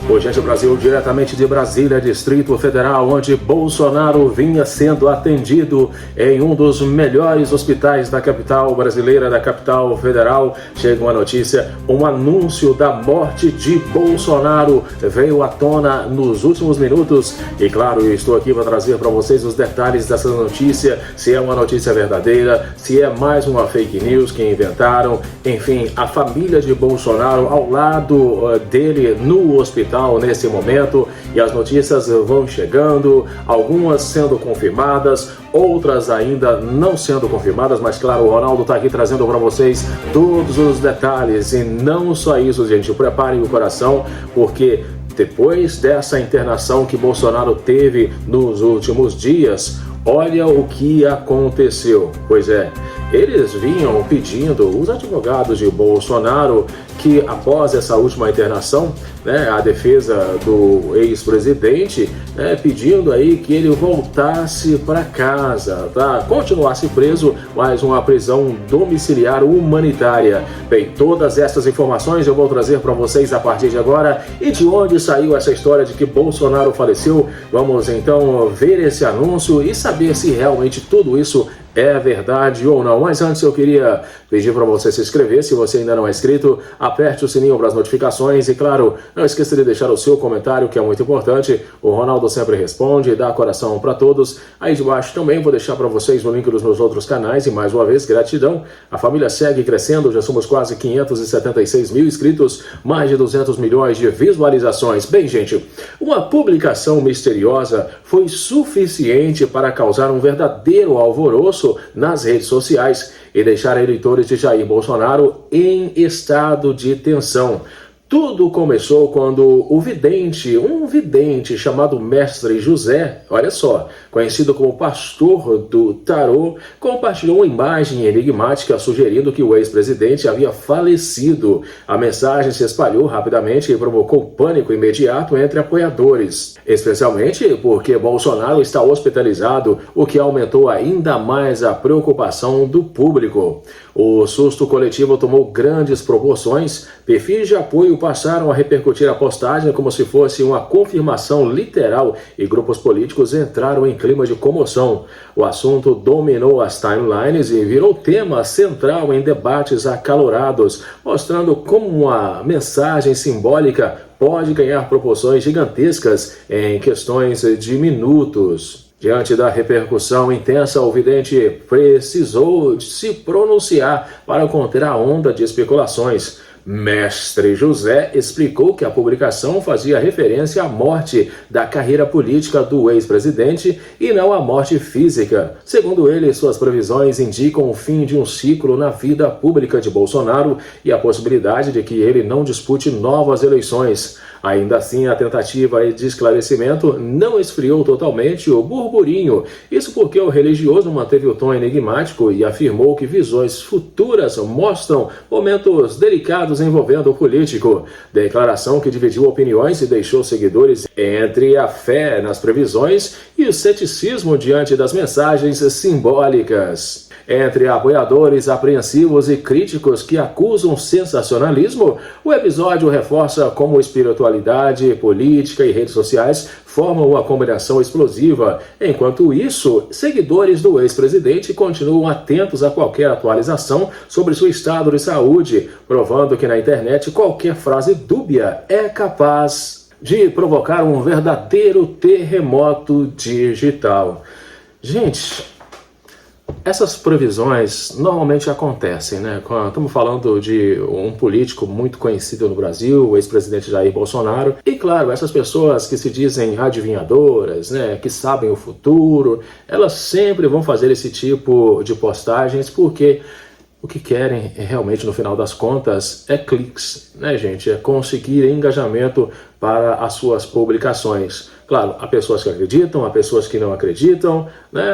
O Gente Brasil, diretamente de Brasília, Distrito Federal, onde Bolsonaro vinha sendo atendido em um dos melhores hospitais da capital brasileira, da capital federal. Chega uma notícia, um anúncio da morte de Bolsonaro veio à tona nos últimos minutos. E claro, eu estou aqui para trazer para vocês os detalhes dessa notícia, se é uma notícia verdadeira, se é mais uma fake news que inventaram. Enfim, a família de Bolsonaro ao lado dele no hospital nesse momento, e as notícias vão chegando, algumas sendo confirmadas, outras ainda não sendo confirmadas, mas claro, o Ronaldo está aqui trazendo para vocês todos os detalhes. E não só isso, gente, preparem o coração, porque depois dessa internação que Bolsonaro teve nos últimos dias, olha o que aconteceu. Pois é, eles vinham pedindo, os advogados de Bolsonaro, que após essa última internação, a defesa do ex-presidente, pedindo aí que ele voltasse para casa, tá? Continuasse preso, mas uma prisão domiciliar humanitária. Bem, todas essas informações eu vou trazer para vocês a partir de agora. E de onde saiu essa história de que Bolsonaro faleceu? Vamos então ver esse anúncio e saber se realmente tudo isso é verdade ou não. Mas antes eu queria pedir para você se inscrever, se você ainda não é inscrito, aperte o sininho para as notificações e claro, não esqueça de deixar o seu comentário, que é muito importante. O Ronaldo sempre responde e dá coração para todos. Aí de baixo também vou deixar para vocês o link dos meus outros canais e mais uma vez, gratidão. A família segue crescendo, já somos quase 576 mil inscritos, mais de 200 milhões de visualizações. Bem, gente, uma publicação misteriosa foi suficiente para causar um verdadeiro alvoroço nas redes sociais e deixar eleitores de Jair Bolsonaro em estado de tensão. Tudo começou quando um vidente chamado Mestre José, olha só, conhecido como pastor do tarô, compartilhou uma imagem enigmática sugerindo que o ex-presidente havia falecido. A mensagem se espalhou rapidamente e provocou pânico imediato entre apoiadores, especialmente porque Bolsonaro está hospitalizado, o que aumentou ainda mais a preocupação do público. O susto coletivo tomou grandes proporções. Perfis de apoio passaram a repercutir a postagem como se fosse uma confirmação literal e grupos políticos entraram em clima de comoção. O assunto dominou as timelines e virou tema central em debates acalorados, mostrando como uma mensagem simbólica pode ganhar proporções gigantescas em questões de minutos. Diante da repercussão intensa, o vidente precisou se pronunciar para conter a onda de especulações. Mestre José explicou que a publicação fazia referência à morte da carreira política do ex-presidente e não à morte física. Segundo ele, suas previsões indicam o fim de um ciclo na vida pública de Bolsonaro e a possibilidade de que ele não dispute novas eleições. Ainda assim, a tentativa de esclarecimento não esfriou totalmente o burburinho. Isso porque o religioso manteve o tom enigmático e afirmou que visões futuras mostram momentos delicados envolvendo o político. Declaração que dividiu opiniões e deixou seguidores entre a fé nas previsões e o ceticismo diante das mensagens simbólicas. Entre apoiadores apreensivos e críticos que acusam sensacionalismo, o episódio reforça como espiritualidade, política e redes sociais formam uma combinação explosiva. Enquanto isso, seguidores do ex-presidente continuam atentos a qualquer atualização sobre seu estado de saúde, provando que na internet qualquer frase dúbia é capaz de provocar um verdadeiro terremoto digital. Gente, essas previsões normalmente acontecem, Quando estamos falando de um político muito conhecido no Brasil, o ex-presidente Jair Bolsonaro. E claro, essas pessoas que se dizem adivinhadoras, que sabem o futuro, elas sempre vão fazer esse tipo de postagens porque o que querem realmente, no final das contas, é cliques, gente? É conseguir engajamento para as suas publicações. Claro, há pessoas que acreditam, há pessoas que não acreditam,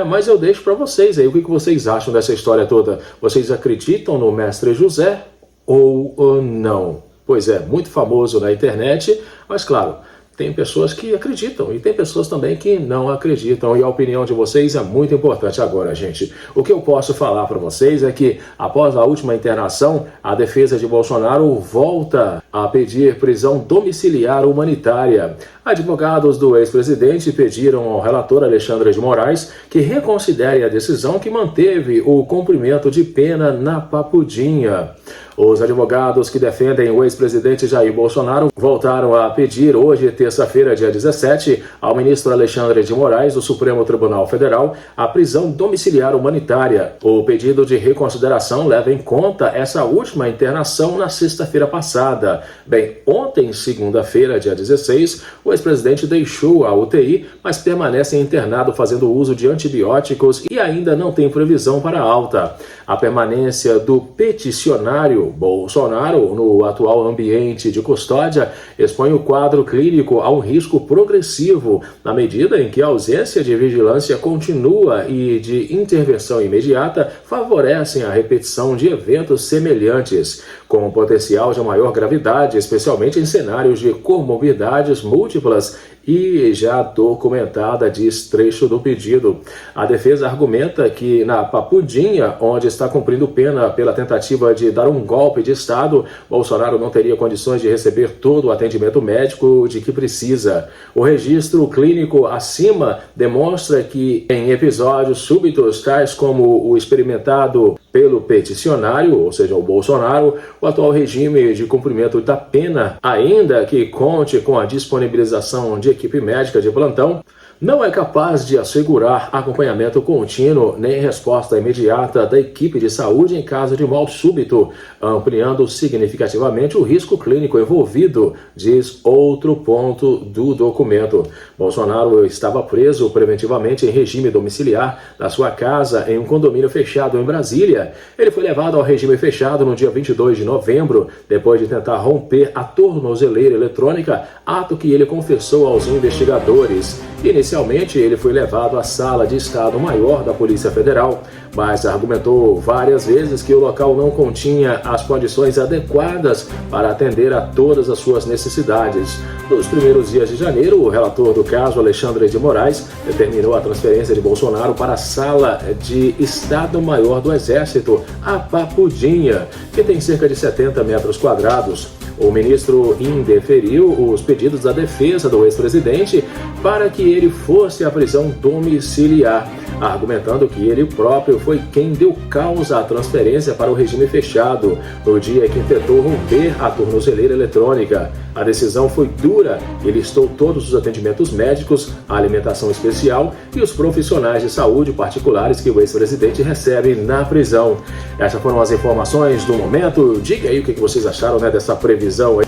Mas eu deixo para vocês aí o que vocês acham dessa história toda. Vocês acreditam no Mestre José ou não? Pois é, muito famoso na internet, mas claro, tem pessoas que acreditam e tem pessoas também que não acreditam, e a opinião de vocês é muito importante. Agora, gente, o que eu posso falar para vocês é que após a última internação, a defesa de Bolsonaro volta a pedir prisão domiciliar humanitária. Advogados do ex-presidente pediram ao relator Alexandre de Moraes que reconsidere a decisão que manteve o cumprimento de pena na Papudinha. Os advogados que defendem o ex-presidente Jair Bolsonaro voltaram a pedir hoje, terça-feira, dia 17, ao ministro Alexandre de Moraes, do Supremo Tribunal Federal, a prisão domiciliar humanitária. O pedido de reconsideração leva em conta essa última internação na sexta-feira passada. Bem, ontem, segunda-feira, dia 16, o ex-presidente deixou a UTI, mas permanece internado fazendo uso de antibióticos e ainda não tem previsão para alta. A permanência do peticionário Bolsonaro no atual ambiente de custódia expõe o quadro clínico a um risco progressivo, na medida em que a ausência de vigilância contínua e de intervenção imediata favorecem a repetição de eventos semelhantes, com potencial de maior gravidade, especialmente em cenários de comorbidades múltiplas e já documentada, diz trecho do pedido. A defesa argumenta que na Papudinha, onde está cumprindo pena pela tentativa de dar um golpe de Estado, Bolsonaro não teria condições de receber todo o atendimento médico de que precisa. O registro clínico acima demonstra que em episódios súbitos, tais como o experimentado pelo peticionário, ou seja, o Bolsonaro, o atual regime de cumprimento da pena, ainda que conte com a disponibilização de equipe médica de plantão, não é capaz de assegurar acompanhamento contínuo nem resposta imediata da equipe de saúde em caso de mal súbito, ampliando significativamente o risco clínico envolvido, diz outro ponto do documento. Bolsonaro estava preso preventivamente em regime domiciliar na sua casa em um condomínio fechado em Brasília. Ele foi levado ao regime fechado no dia 22 de novembro, depois de tentar romper a tornozeleira eletrônica, ato que ele confessou aos investigadores. Inicialmente, ele foi levado à sala de Estado-Maior da Polícia Federal, mas argumentou várias vezes que o local não continha as condições adequadas para atender a todas as suas necessidades. Nos primeiros dias de janeiro, o relator do caso, Alexandre de Moraes, determinou a transferência de Bolsonaro para a sala de Estado-Maior do Exército, a Papudinha, que tem cerca de 70 metros quadrados. O ministro indeferiu os pedidos da defesa do ex-presidente para que ele fosse à prisão domiciliar, argumentando que ele próprio foi quem deu causa à transferência para o regime fechado, no dia que tentou romper a tornozeleira eletrônica. A decisão foi dura e listou todos os atendimentos médicos, a alimentação especial e os profissionais de saúde particulares que o ex-presidente recebe na prisão. Essas foram as informações do momento. Diga aí o que vocês acharam, dessa previsão aí.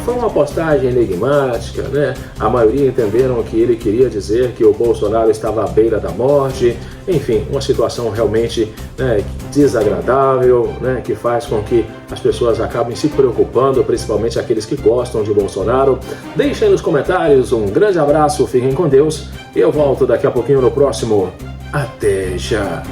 Foi uma postagem enigmática, A maioria entenderam que ele queria dizer que o Bolsonaro estava à beira da morte. Enfim, uma situação realmente desagradável, que faz com que as pessoas acabem se preocupando, principalmente aqueles que gostam de Bolsonaro. Deixem nos comentários, um grande abraço, fiquem com Deus. Eu volto daqui a pouquinho no próximo. Até já!